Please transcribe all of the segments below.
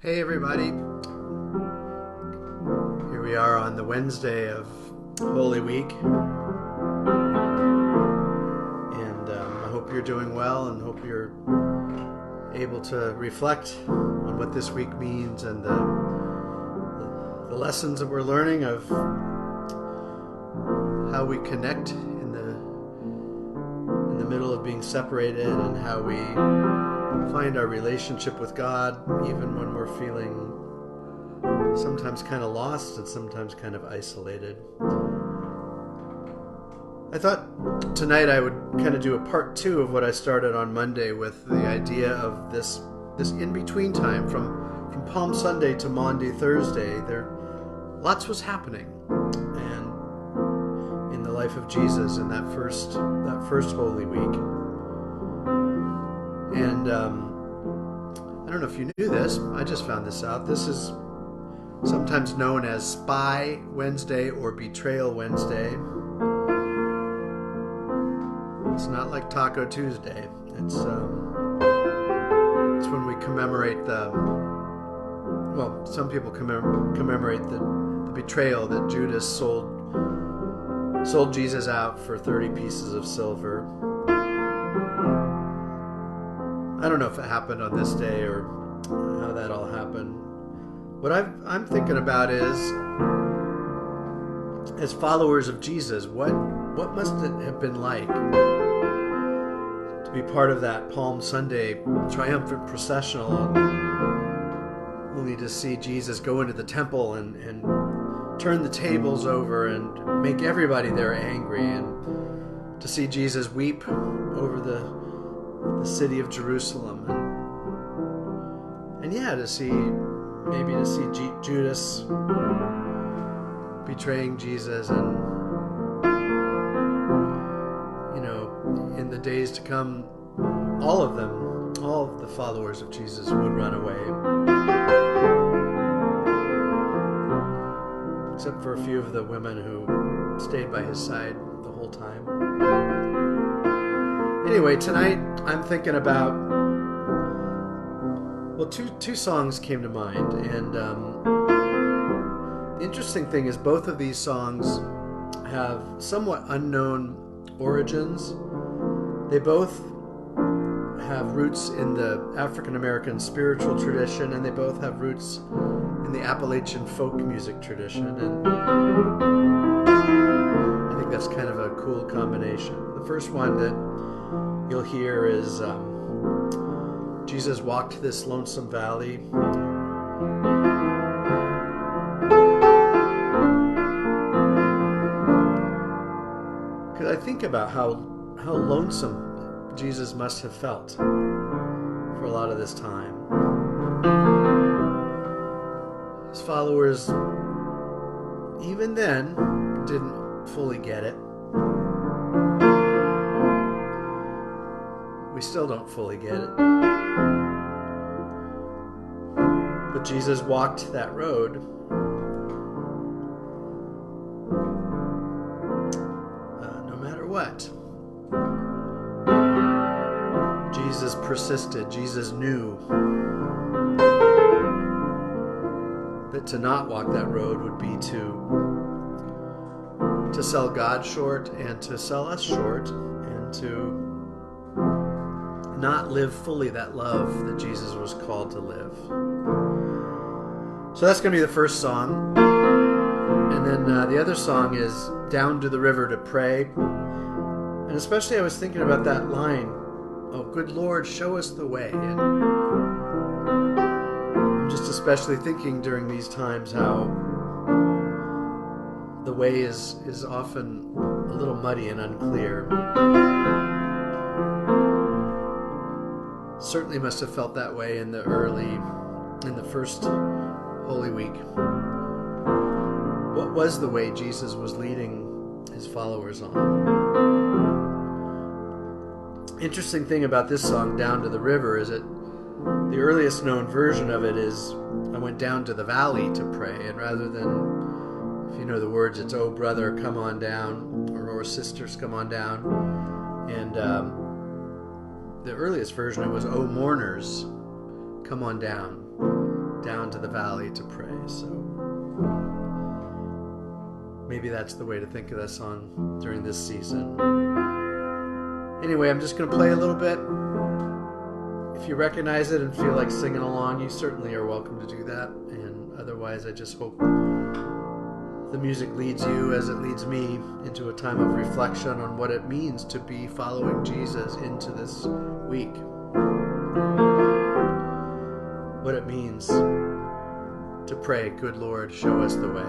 Hey everybody, here we are on the Wednesday of Holy Week, and I hope you're doing well and hope you're able to reflect on what this week means and the lessons that we're learning of how we connect in the middle of being separated and how we find our relationship with God even when we're feeling sometimes kind of lost and sometimes kind of isolated. I thought tonight I would kind of do a part two of what I started on Monday with the idea of this in-between time from Palm Sunday to Maundy Thursday. Lots was happening and in the life of Jesus in that first Holy Week. And I don't know if you knew this. I just found this out. This is sometimes known as Spy Wednesday or Betrayal Wednesday. It's not like Taco Tuesday. It's when we commemorate some people commemorate the betrayal that Judas sold Jesus out for 30 pieces of silver. I don't know if it happened on this day or how that all happened. What I'm thinking about is, as followers of Jesus, what must it have been like to be part of that Palm Sunday triumphant processional, only to see Jesus go into the temple and turn the tables over and make everybody there angry, and to see Jesus weep over the city of Jerusalem, and to see Judas betraying Jesus, and in the days to come, all of the followers of Jesus would run away, except for a few of the women who stayed by his side the whole time. Anyway, tonight I'm thinking about, two songs came to mind, and the interesting thing is both of these songs have somewhat unknown origins. They both have roots in the African American spiritual tradition, and they both have roots in the Appalachian folk music tradition, and I think that's kind of a cool combination. The first one that you'll hear is Jesus walked this lonesome valley. Because I think about how lonesome Jesus must have felt for a lot of this time. His followers, even then, didn't fully get it. We still don't fully get it. But Jesus walked that road. No matter what. Jesus persisted. Jesus knew that to not walk that road would be to sell God short and to sell us short and to not live fully that love that Jesus was called to live. So that's going to be the first song. And then the other song is Down to the River to Pray. And especially I was thinking about that line, "Oh, good Lord, show us the way." And I'm just especially thinking during these times how the way is often a little muddy and unclear. Certainly must have felt that way in the first Holy Week. What was the way Jesus was leading his followers on? Interesting thing about this song, Down to the River, is that the earliest known version of it is, I went down to the valley to pray, and rather than, if you know the words, it's, "Oh brother, come on down," or "Sisters, come on down," and the earliest version it was, "Oh mourners, come on down." down to the valley to pray. So maybe that's the way to think of that song during this season. Anyway, I'm just going to play a little bit. If you recognize it and feel like singing along, you certainly are welcome to do that. And otherwise, I just hope the music leads you, as it leads me, into a time of reflection on what it means to be following Jesus into this week. What it means to pray, "Good Lord, show us the way."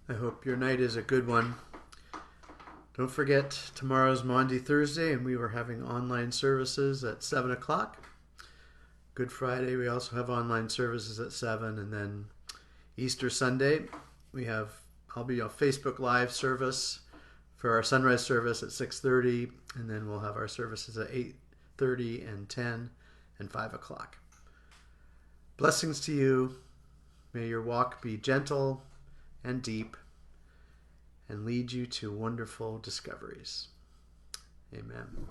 I hope your night is a good one. Don't forget, tomorrow's Maundy Thursday, and we were having online services at 7 o'clock. Good Friday, we also have online services at 7. And then Easter Sunday, I'll be on Facebook Live service for our sunrise service at 6:30. And then we'll have our services at 8:30 and 10 and 5 o'clock. Blessings to you. May your walk be gentle and deep and lead you to wonderful discoveries. Amen.